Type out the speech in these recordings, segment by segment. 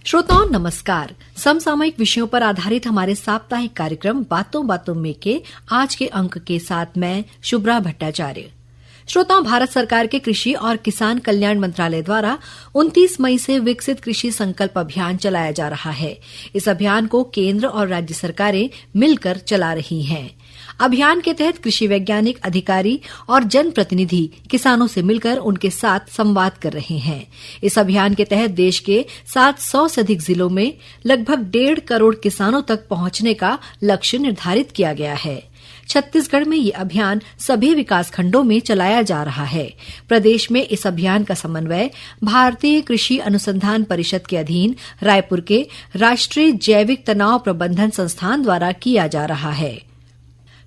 श्रोताओं नमस्कार। समसामयिक विषयों पर आधारित हमारे साप्ताहिक कार्यक्रम बातों बातों में के आज के अंक के साथ मैं शुभ्रा भट्टाचार्य। श्रोताओं, भारत सरकार के कृषि और किसान कल्याण मंत्रालय द्वारा 29 मई से विकसित कृषि संकल्प अभियान चलाया जा रहा है। इस अभियान को केंद्र और राज्य सरकारें मिलकर चला रही हैं। अभियान के तहत कृषि वैज्ञानिक, अधिकारी और जनप्रतिनिधि किसानों से मिलकर उनके साथ संवाद कर रहे हैं। इस अभियान के तहत देश के 700 से अधिक जिलों में लगभग 1.5 करोड़ किसानों तक पहुंचने का लक्ष्य निर्धारित किया गया है। छत्तीसगढ़ में ये अभियान सभी विकासखंडों में चलाया जा रहा है। प्रदेश में इस अभियान का समन्वय भारतीय कृषि अनुसंधान परिषद के अधीन रायपुर के राष्ट्रीय जैविक तनाव प्रबंधन संस्थान द्वारा किया जा रहा है।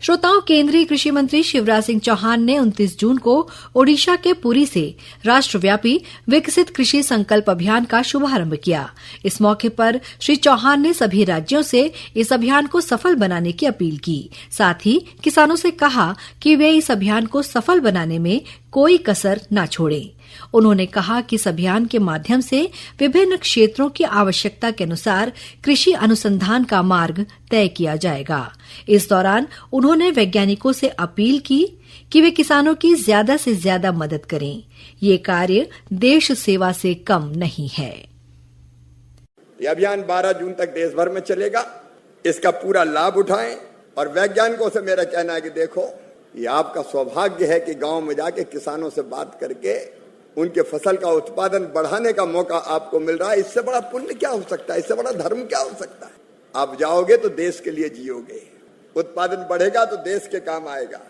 श्रोताओं, केंद्रीय कृषि मंत्री शिवराज सिंह चौहान ने 29 जून को ओडिशा के पुरी से राष्ट्रव्यापी विकसित कृषि संकल्प अभियान का शुभारंभ किया। इस मौके पर श्री चौहान ने सभी राज्यों से इस अभियान को सफल बनाने की अपील की। साथ ही किसानों से कहा कि वे इस अभियान को सफल बनाने में कोई कसर न छोड़ें। उन्होंने कहा कि इस अभियान के माध्यम से विभिन्न क्षेत्रों की आवश्यकता के अनुसार कृषि अनुसंधान का मार्ग तय किया जाएगा। इस दौरान उन्होंने वैज्ञानिकों से अपील की कि वे किसानों की ज्यादा से ज्यादा मदद करें। ये कार्य देश सेवा से कम नहीं है। ये अभियान 12 जून तक देश भर में चलेगा। इसका पूरा लाभ उठाएं और वैज्ञानिकों से मेरा कहना है कि देखो, ये आपका सौभाग्य है कि गांव में जाके किसानों से बात करके उनके फसल का उत्पादन बढ़ाने का मौका आपको मिल रहा है। इससे बड़ा पुण्य क्या हो सकता है? इससे बड़ा धर्म क्या हो सकता है? आप जाओगे तो देश के लिए जियोगे, उत्पादन बढ़ेगा तो देश के काम आएगा।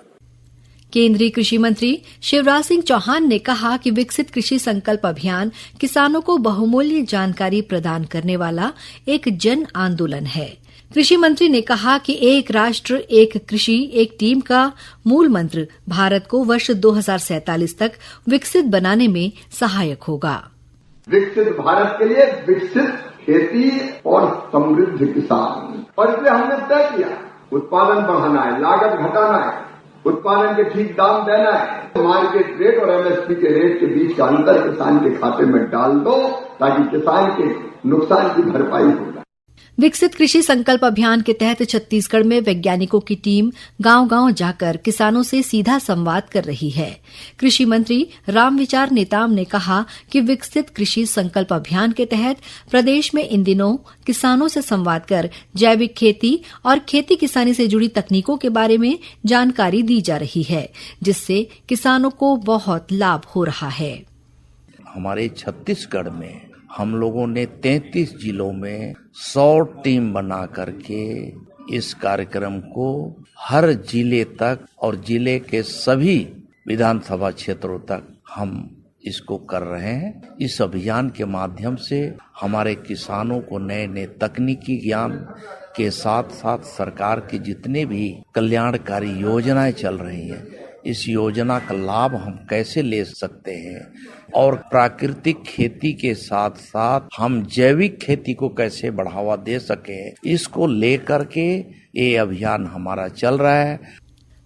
केंद्रीय कृषि मंत्री शिवराज सिंह चौहान ने कहा कि विकसित कृषि संकल्प अभियान किसानों को बहुमूल्य जानकारी प्रदान करने वाला एक जन आंदोलन है। कृषि मंत्री ने कहा कि एक राष्ट्र, एक कृषि, एक टीम का मूल मंत्र भारत को वर्ष 2047 तक विकसित बनाने में सहायक होगा। विकसित भारत के लिए विकसित खेती और समृद्ध किसान, और इसलिए हमने तय किया उत्पादन बढ़ाना है, लागत घटाना है, उत्पादन के ठीक दाम देना है। मार्केट रेट और एमएसपी के रेट के बीच का अंतर किसान के खाते में डाल दो ताकि किसान के नुकसान की भरपाई हो। विकसित कृषि संकल्प अभियान के तहत छत्तीसगढ़ में वैज्ञानिकों की टीम गांव-गांव जाकर किसानों से सीधा संवाद कर रही है। कृषि मंत्री रामविचार नेताम ने कहा कि विकसित कृषि संकल्प अभियान के तहत प्रदेश में इन दिनों किसानों से संवाद कर जैविक खेती और खेती किसानी से जुड़ी तकनीकों के बारे में जानकारी दी जा रही है, जिससे किसानों को बहुत लाभ हो रहा है। हमारे छत्तीसगढ़ में हम लोगों ने 33 जिलों में 100 टीम बना करके इस कार्यक्रम को हर जिले तक और जिले के सभी विधानसभा क्षेत्रों तक हम इसको कर रहे हैं। इस अभियान के माध्यम से हमारे किसानों को नए नए तकनीकी ज्ञान के साथ साथ सरकार की जितने भी कल्याणकारी योजनाएं चल रही हैं, इस योजना का लाभ हम कैसे ले सकते हैं और प्राकृतिक खेती के साथ साथ हम जैविक खेती को कैसे बढ़ावा दे सकें, इसको लेकर के ये अभियान हमारा चल रहा है।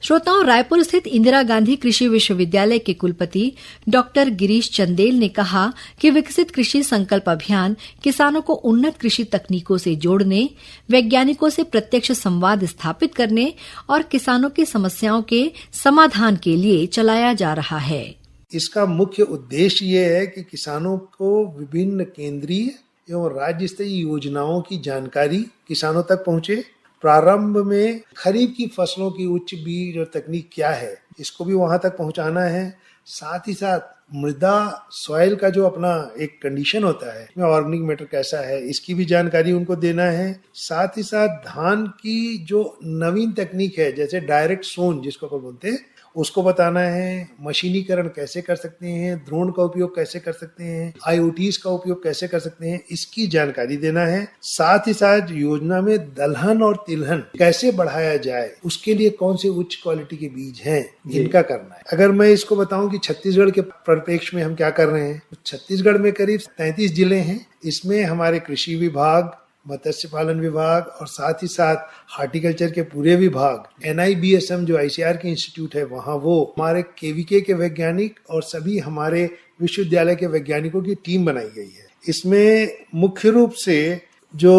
श्रोताओं, रायपुर स्थित इंदिरा गांधी कृषि विश्वविद्यालय के कुलपति डॉक्टर गिरीश चंदेल ने कहा कि विकसित कृषि संकल्प अभियान किसानों को उन्नत कृषि तकनीकों से जोड़ने, वैज्ञानिकों से प्रत्यक्ष संवाद स्थापित करने और किसानों की समस्याओं के समाधान के लिए चलाया जा रहा है। इसका मुख्य उद्देश्य ये है कि किसानों को विभिन्न केंद्रीय एवं राज्य स्तरीय योजनाओं की जानकारी किसानों तक पहुंचे। प्रारंभ में खरीफ की फसलों की उच्च बीज और तकनीक क्या है, इसको भी वहां तक पहुंचाना है। साथ ही साथ मृदा सॉइल का जो अपना एक कंडीशन होता है, ऑर्गेनिक मैटर कैसा है, इसकी भी जानकारी उनको देना है। साथ ही साथ धान की जो नवीन तकनीक है, जैसे डायरेक्ट सोन जिसको अपन बोलते हैं, उसको बताना है। मशीनीकरण कैसे कर सकते हैं, ड्रोन का उपयोग कैसे कर सकते हैं, IoTs का उपयोग कैसे कर सकते हैं, इसकी जानकारी देना है। साथ ही साथ योजना में दलहन और तिलहन कैसे बढ़ाया जाए, उसके लिए कौन से उच्च क्वालिटी के बीज हैं, इनका करना है। अगर मैं इसको बताऊं कि छत्तीसगढ़ के परिप्रेक्ष्य में हम क्या कर रहे हैं, तो छत्तीसगढ़ में करीब 33 जिले हैं। इसमें हमारे कृषि विभाग, मत्स्य पालन विभाग और साथ ही साथ हॉर्टिकल्चर के पूरे विभाग, NIBSM जो ICAR के इंस्टीट्यूट है वहाँ, वो हमारे KVK के वैज्ञानिक और सभी हमारे विश्वविद्यालय के वैज्ञानिकों की टीम बनाई गई है। इसमें मुख्य रूप से जो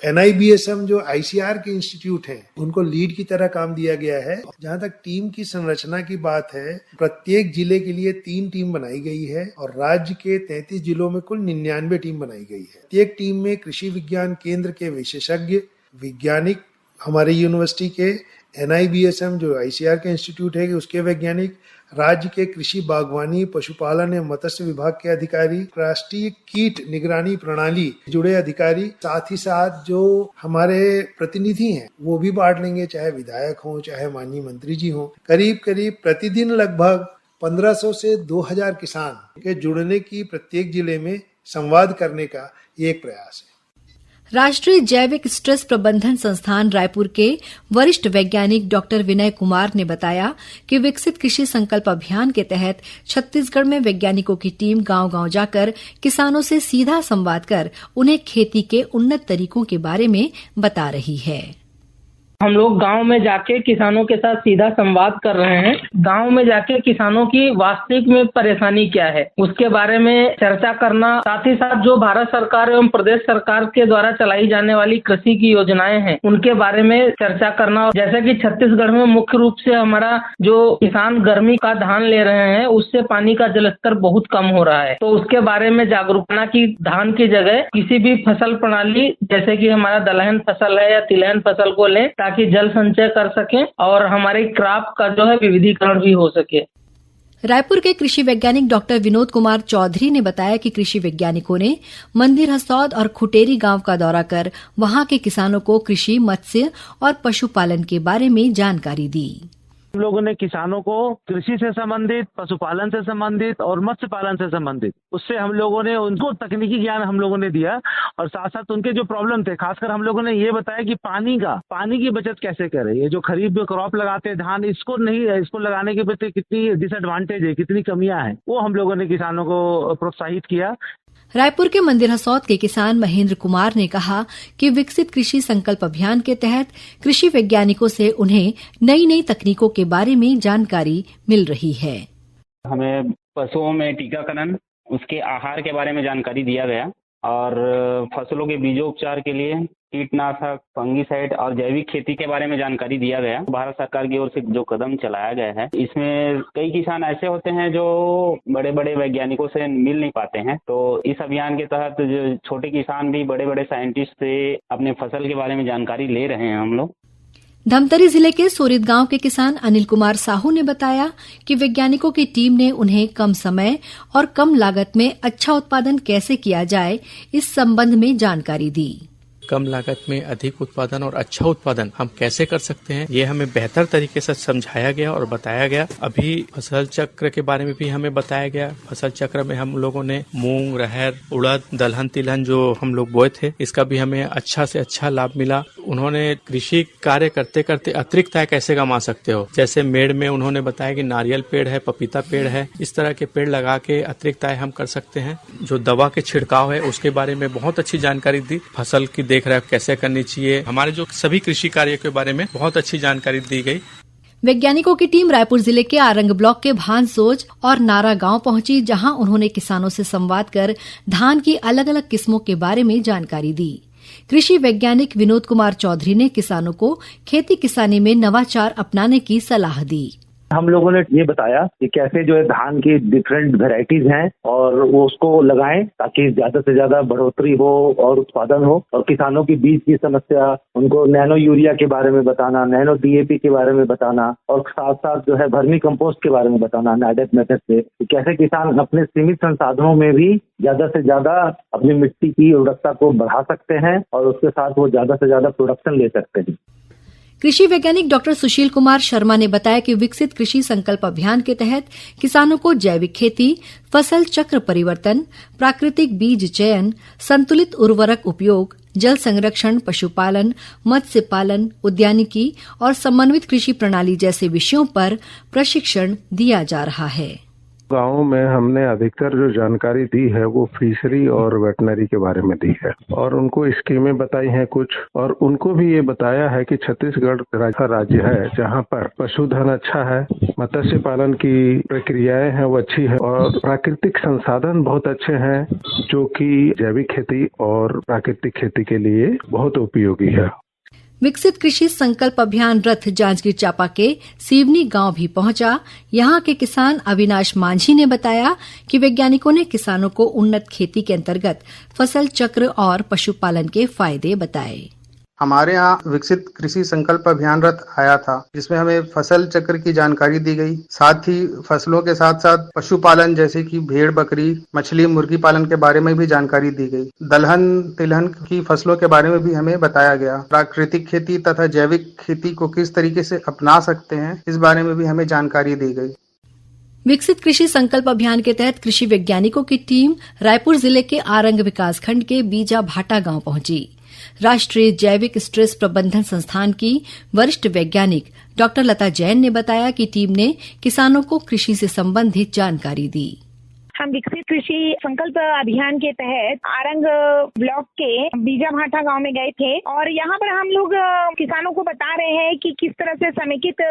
NIBSM जो ICAR के इंस्टीट्यूट हैं उनको लीड की तरह काम दिया गया है। जहां तक टीम की संरचना की बात है, प्रत्येक जिले के लिए 3 टीम बनाई गई है और राज्य के 33 जिलों में कुल 99 टीम बनाई गई है। प्रत्येक टीम में कृषि विज्ञान केंद्र के विशेषज्ञ वैज्ञानिक, हमारे यूनिवर्सिटी के NIBSM जो ICAR के इंस्टीट्यूट है उसके वैज्ञानिक, राज्य के कृषि बागवानी पशुपालन एवं मत्स्य विभाग के अधिकारी, राष्ट्रीय कीट निगरानी प्रणाली जुड़े अधिकारी, साथ ही साथ जो हमारे प्रतिनिधि हैं वो भी बांट लेंगे, चाहे विधायक हो चाहे माननीय मंत्री जी हो। करीब करीब प्रतिदिन लगभग 1500 से 2000 किसान के जुड़ने की प्रत्येक जिले में संवाद करने का ये एक प्रयास है। राष्ट्रीय जैविक स्ट्रेस प्रबंधन संस्थान रायपुर के वरिष्ठ वैज्ञानिक डॉक्टर विनय कुमार ने बताया कि विकसित कृषि संकल्प अभियान के तहत छत्तीसगढ़ में वैज्ञानिकों की टीम गांव-गांव जाकर किसानों से सीधा संवाद कर उन्हें खेती के उन्नत तरीकों के बारे में बता रही है। हम लोग गांव में जाके किसानों के साथ सीधा संवाद कर रहे हैं। गांव में जाके किसानों की वास्तविक में परेशानी क्या है उसके बारे में चर्चा करना, साथ ही साथ जो भारत सरकार एवं प्रदेश सरकार के द्वारा चलाई जाने वाली कृषि की योजनाएं हैं उनके बारे में चर्चा करना। जैसे कि छत्तीसगढ़ में मुख्य रूप से हमारा जो किसान गर्मी का धान ले रहे हैं उससे पानी का जलस्तर बहुत कम हो रहा है, तो उसके बारे में जागरूकता की धान की जगह किसी भी फसल प्रणाली जैसे कि हमारा दलहन फसल है या तिलहन फसल को लें ताकि जल संचय कर सकें और हमारे क्रॉप का जो है विविधीकरण भी हो सके। रायपुर के कृषि वैज्ञानिक डॉक्टर विनोद कुमार चौधरी ने बताया कि कृषि वैज्ञानिकों ने मंदिर हसौद और खुटेरी गांव का दौरा कर वहां के किसानों को कृषि, मत्स्य और पशुपालन के बारे में जानकारी दी। हम लोगों ने किसानों को कृषि से संबंधित, पशुपालन से संबंधित और मत्स्य पालन से संबंधित उससे हम लोगों ने उनको तकनीकी ज्ञान हम लोगों ने दिया और साथ साथ उनके जो प्रॉब्लम थे, खासकर हम लोगों ने ये बताया कि पानी की बचत कैसे करें। ये जो खरीफ में क्रॉप लगाते हैं धान, इसको लगाने के प्रति कितनी डिसएडवांटेज है, कितनी कमियां हैं, वो हम लोगों ने किसानों को प्रोत्साहित किया। रायपुर के मंदिर हसौद के किसान महेंद्र कुमार ने कहा कि विकसित कृषि संकल्प अभियान के तहत कृषि वैज्ञानिकों से उन्हें नई नई तकनीकों के बारे में जानकारी मिल रही है। हमें पशुओं में टीकाकरण, उसके आहार के बारे में जानकारी दिया गया और फसलों के बीजोपचार के लिए कीटनाशक, फंगीसाइड और जैविक खेती के बारे में जानकारी दिया गया। भारत सरकार की ओर से जो कदम चलाया गया है इसमें कई किसान ऐसे होते हैं जो बड़े बड़े वैज्ञानिकों से मिल नहीं पाते हैं, तो इस अभियान के तहत जो छोटे किसान भी बड़े बड़े साइंटिस्ट से अपने फसल के बारे में जानकारी ले रहे हैं हम लोग। धमतरी जिले के सोरित गांव के किसान अनिल कुमार साहू ने बताया कि वैज्ञानिकों की टीम ने उन्हें कम समय और कम लागत में अच्छा उत्पादन कैसे किया जाए इस संबंध में जानकारी दी। कम लागत में अधिक उत्पादन और अच्छा उत्पादन हम कैसे कर सकते हैं, ये हमें बेहतर तरीके से समझाया गया और बताया गया। अभी फसल चक्र के बारे में भी हमें बताया गया। फसल चक्र में हम लोगों ने मूंग, रहर, उड़द, दलहन, तिलहन जो हम लोग बोए थे इसका भी हमें अच्छा से अच्छा लाभ मिला। उन्होंने कृषि कार्य करते करते अतिरिक्त आय कैसे कमा सकते हो, जैसे मेड़ में उन्होंने बताया कि नारियल पेड़ है, पपीता पेड़ है, इस तरह के पेड़ लगा के अतिरिक्त आय हम कर सकते हैं। जो दवा के छिड़काव है उसके बारे में बहुत अच्छी जानकारी दी। फसल की देखरेख कैसे करनी चाहिए, हमारे जो सभी कृषि कार्य के बारे में बहुत अच्छी जानकारी दी गई। वैज्ञानिकों की टीम रायपुर जिले के आरंग ब्लॉक के भानसोज और नारा गांव पहुंची, जहां उन्होंने किसानों से संवाद कर धान की अलग अलग किस्मों के बारे में जानकारी दी। कृषि वैज्ञानिक विनोद कुमार चौधरी ने किसानों को खेती किसानी में नवाचार अपनाने की सलाह दी। हम लोगों ने ये बताया कि कैसे जो है धान की डिफरेंट वेराइटीज हैं और वो उसको लगाएं ताकि ज्यादा से ज्यादा बढ़ोतरी हो और उत्पादन हो, और किसानों की बीज की समस्या, उनको नैनो यूरिया के बारे में बताना, नैनो DAP के बारे में बताना और साथ साथ जो है वर्मी कंपोस्ट के बारे में बताना नाडेप मेथड से, कैसे किसान अपने सीमित संसाधनों में भी ज्यादा से ज्यादा अपनी मिट्टी की उर्वरकता को बढ़ा सकते हैं और उसके साथ वो ज्यादा से ज्यादा प्रोडक्शन ले सकते हैं। कृषि वैज्ञानिक डॉक्टर सुशील कुमार शर्मा ने बताया कि विकसित कृषि संकल्प अभियान के तहत किसानों को जैविक खेती, फसल चक्र परिवर्तन, प्राकृतिक बीज चयन, संतुलित उर्वरक उपयोग, जल संरक्षण, पशुपालन, मत्स्य पालन, उद्यानिकी और समन्वित कृषि प्रणाली जैसे विषयों पर प्रशिक्षण दिया जा रहा है। गाँव में हमने अधिकतर जो जानकारी दी है वो फिशरी और वेटनरी के बारे में दी है और उनको स्कीमें बताई हैं कुछ, और उनको भी ये बताया है कि छत्तीसगढ़ ऐसा राज्य है जहाँ पर पशुधन अच्छा है, मत्स्य पालन की प्रक्रियाएं हैं वो अच्छी है और प्राकृतिक संसाधन बहुत अच्छे हैं जो कि जैविक खेती और प्राकृतिक खेती के लिए बहुत उपयोगी है। विकसित कृषि संकल्प अभियान रथ जांजगीर चांपा के सीवनी गांव भी पहुंचा। यहां के किसान अविनाश मांझी ने बताया कि वैज्ञानिकों ने किसानों को उन्नत खेती के अंतर्गत फसल चक्र और पशुपालन के फायदे बताए। हमारे यहाँ विकसित कृषि संकल्प अभियान रथ आया था, जिसमें हमें फसल चक्र की जानकारी दी गई। साथ ही फसलों के साथ साथ पशुपालन जैसे कि भेड़, बकरी, मछली, मुर्गी पालन के बारे में भी जानकारी दी गई। दलहन, तिलहन की फसलों के बारे में भी हमें बताया गया। प्राकृतिक खेती तथा जैविक खेती को किस तरीके से अपना सकते हैं, इस बारे में भी हमें जानकारी दी गई। विकसित कृषि संकल्प अभियान के तहत कृषि वैज्ञानिकों की टीम रायपुर जिले के आरंग विकासखंड के बीजा भाटा गांव पहुंची। राष्ट्रीय जैविक स्ट्रेस प्रबंधन संस्थान की वरिष्ठ वैज्ञानिक डॉक्टर लता जैन ने बताया कि टीम ने किसानों को कृषि से संबंधित जानकारी दी। हम विकसित कृषि संकल्प अभियान के तहत आरंग ब्लॉक के बीजा भाटा गांव में गए थे और यहाँ पर हम लोग किसानों को बता रहे हैं कि किस तरह से समेकित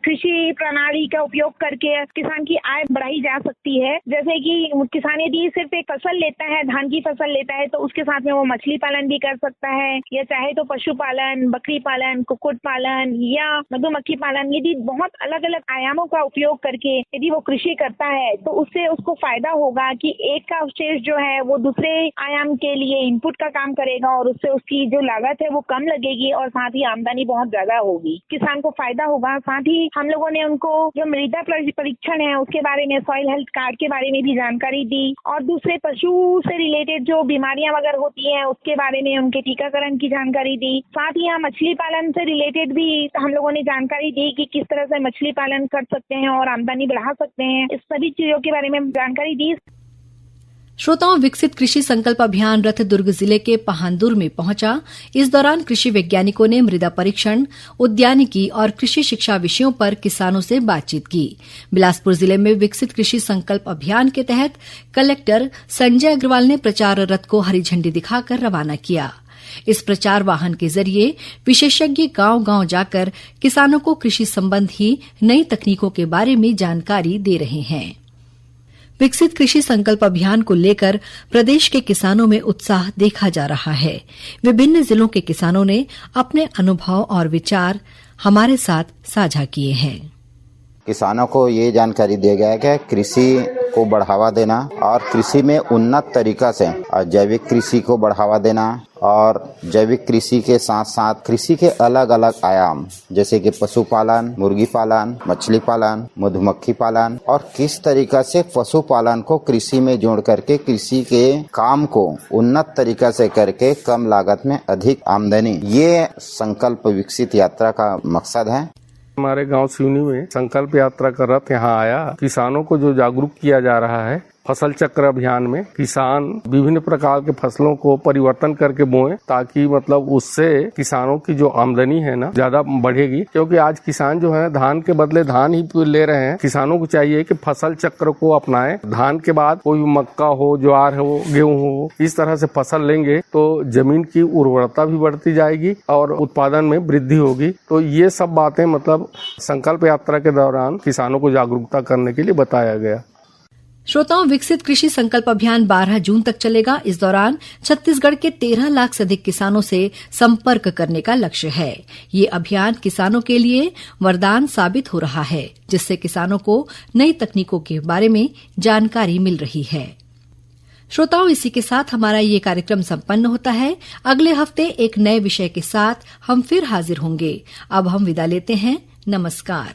कृषि प्रणाली का उपयोग करके किसान की आय बढ़ाई जा सकती है। जैसे कि किसान यदि सिर्फ एक फसल लेता है, धान की फसल लेता है, तो उसके साथ में वो मछली पालन भी कर सकता है या चाहे तो पशुपालन, बकरी पालन, कुक्कुट पालन या मधुमक्खी पालन, यदि बहुत अलग अलग आयामों का उपयोग करके यदि वो कृषि करता है तो उससे उसको फायदा होगा कि एक का अवशेष जो है वो दूसरे आयाम के लिए इनपुट का काम करेगा और उससे उसकी जो लागत है वो कम लगेगी और साथ ही आमदनी बहुत ज्यादा होगी, किसान को फायदा होगा। साथ ही हम लोगों ने उनको जो मृदा परीक्षण है उसके बारे में, सॉइल हेल्थ कार्ड के बारे में भी जानकारी दी और दूसरे पशु से रिलेटेड जो बीमारियां वगैरह होती हैं उसके बारे में उनके टीकाकरण की जानकारी दी। साथ ही यहाँ मछली पालन से रिलेटेड भी हम लोगों ने जानकारी दी कि किस तरह से मछली पालन कर सकते हैं और आमदनी बढ़ा सकते हैं। इस सभी चीजों के बारे में जानकारी दी। श्रोताओं, विकसित कृषि संकल्प अभियान रथ दुर्ग जिले के पहानदुर में पहुंचा। इस दौरान कृषि वैज्ञानिकों ने मृदा परीक्षण, उद्यानिकी और कृषि शिक्षा विषयों पर किसानों से बातचीत की। बिलासपुर जिले में विकसित कृषि संकल्प अभियान के तहत कलेक्टर संजय अग्रवाल ने प्रचार रथ को हरी झंडी दिखाकर रवाना किया। इस प्रचार वाहन के जरिए विशेषज्ञ गांव-गांव जाकर किसानों को कृषि संबंधी नई तकनीकों के बारे में जानकारी दे रहे हैं। विकसित कृषि संकल्प अभियान को लेकर प्रदेश के किसानों में उत्साह देखा जा रहा है। विभिन्न जिलों के किसानों ने अपने अनुभव और विचार हमारे साथ साझा किए हैं। किसानों को ये जानकारी दिया गया है कि कृषि को बढ़ावा देना और कृषि में उन्नत तरीका से जैविक कृषि को बढ़ावा देना और जैविक कृषि के साथ साथ कृषि के अलग अलग आयाम जैसे कि पशुपालन, मुर्गी पालन, मछली पालन, मधुमक्खी पालन और किस तरीका से पशुपालन को कृषि में जोड़ करके कृषि के काम को उन्नत तरीका से करके कम लागत में अधिक आमदनी, ये संकल्प विकसित यात्रा का मकसद है। हमारे गांव सिवनी में संकल्प यात्रा का रथ यहाँ आया। किसानों को जो जागरूक किया जा रहा है फसल चक्र अभियान में, किसान विभिन्न प्रकार के फसलों को परिवर्तन करके बोएं ताकि मतलब उससे किसानों की जो आमदनी है ना ज्यादा बढ़ेगी, क्योंकि आज किसान जो है धान के बदले धान ही ले रहे हैं। किसानों को चाहिए कि फसल चक्र को अपनाएं। धान के बाद कोई मक्का हो, ज्वार हो, गेहूं हो, इस तरह से फसल लेंगे तो जमीन की उर्वरता भी बढ़ती जाएगी और उत्पादन में वृद्धि होगी। तो ये सब बातें मतलब संकल्प यात्रा के दौरान किसानों को जागरूकता करने के लिए बताया गया। श्रोताओं, विकसित कृषि संकल्प अभियान 12 जून तक चलेगा। इस दौरान छत्तीसगढ़ के 13 लाख से अधिक किसानों से संपर्क करने का लक्ष्य है। ये अभियान किसानों के लिए वरदान साबित हो रहा है, जिससे किसानों को नई तकनीकों के बारे में जानकारी मिल रही है। श्रोताओं, इसी के साथ हमारा ये कार्यक्रम संपन्न होता है। अगले हफ्ते एक नए विषय के साथ हम फिर हाजिर होंगे। अब हम विदा लेते हैं। नमस्कार।